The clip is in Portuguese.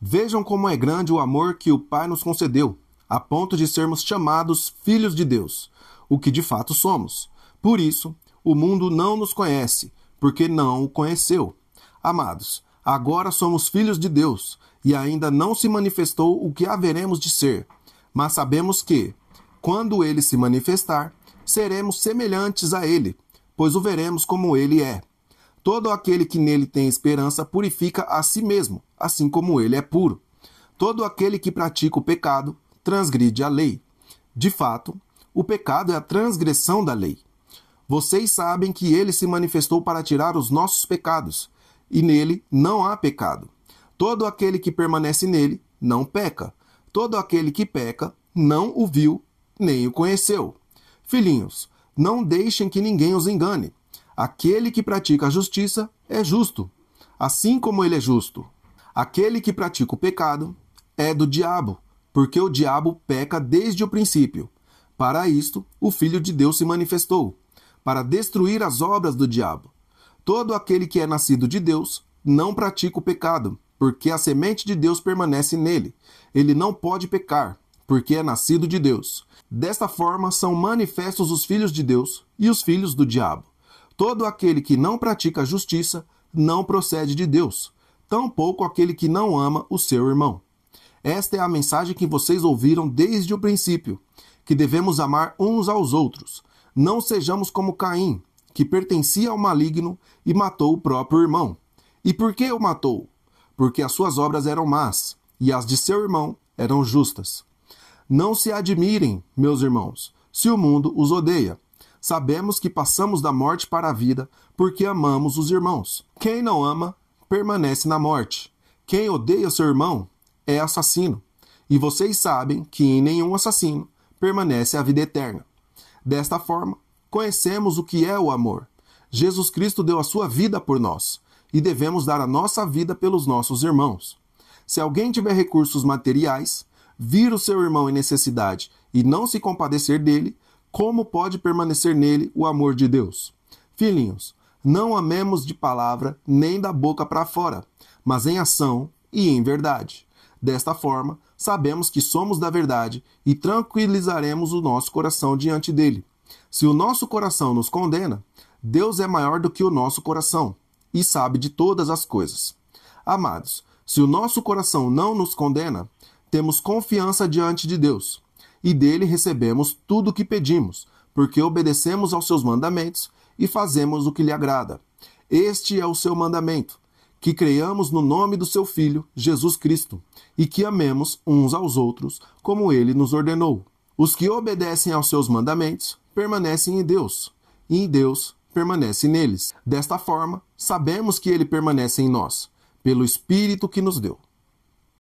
Vejam como é grande o amor que o Pai nos concedeu, a ponto de sermos chamados filhos de Deus, o que de fato somos. Por isso, o mundo não nos conhece, porque não o conheceu. Amados, agora somos filhos de Deus, e ainda não se manifestou o que haveremos de ser. Mas sabemos que, quando ele se manifestar, seremos semelhantes a ele, pois o veremos como ele é. Todo aquele que nele tem esperança purifica a si mesmo, assim como ele é puro. Todo aquele que pratica o pecado transgride a lei. De fato, o pecado é a transgressão da lei. Vocês sabem que ele se manifestou para tirar os nossos pecados, e nele não há pecado. Todo aquele que permanece nele não peca. Todo aquele que peca não o viu, nem o conheceu. Filhinhos, não deixem que ninguém os engane. Aquele que pratica a justiça é justo, assim como ele é justo. Aquele que pratica o pecado é do diabo, porque o diabo peca desde o princípio. Para isto, o Filho de Deus se manifestou, para destruir as obras do diabo. Todo aquele que é nascido de Deus não pratica o pecado, porque a semente de Deus permanece nele. Ele não pode pecar, porque é nascido de Deus. Desta forma são manifestos os filhos de Deus e os filhos do diabo. Todo aquele que não pratica a justiça não procede de Deus, tampouco aquele que não ama o seu irmão. Esta é a mensagem que vocês ouviram desde o princípio, que devemos amar uns aos outros. Não sejamos como Caim, que pertencia ao maligno e matou o próprio irmão. E por que o matou? Porque as suas obras eram más, e as de seu irmão eram justas. Não se admirem, meus irmãos, se o mundo os odeia. Sabemos que passamos da morte para a vida porque amamos os irmãos. Quem não ama, permanece na morte. Quem odeia seu irmão é assassino. E vocês sabem que em nenhum assassino permanece a vida eterna. Desta forma, conhecemos o que é o amor. Jesus Cristo deu a sua vida por nós, e devemos dar a nossa vida pelos nossos irmãos. Se alguém tiver recursos materiais, vir o seu irmão em necessidade e não se compadecer dele, como pode permanecer nele o amor de Deus? Filhinhos, não amemos de palavra nem da boca para fora, mas em ação e em verdade. Desta forma, sabemos que somos da verdade e tranquilizaremos o nosso coração diante dele. Se o nosso coração nos condena, Deus é maior do que o nosso coração e sabe de todas as coisas. Amados, se o nosso coração não nos condena, temos confiança diante de Deus, e dele recebemos tudo o que pedimos, porque obedecemos aos seus mandamentos e fazemos o que lhe agrada. Este é o seu mandamento, que creiamos no nome do seu Filho, Jesus Cristo, e que amemos uns aos outros, como ele nos ordenou. Os que obedecem aos seus mandamentos permanecem em Deus, e em Deus permanece neles. Desta forma, sabemos que ele permanece em nós, pelo Espírito que nos deu.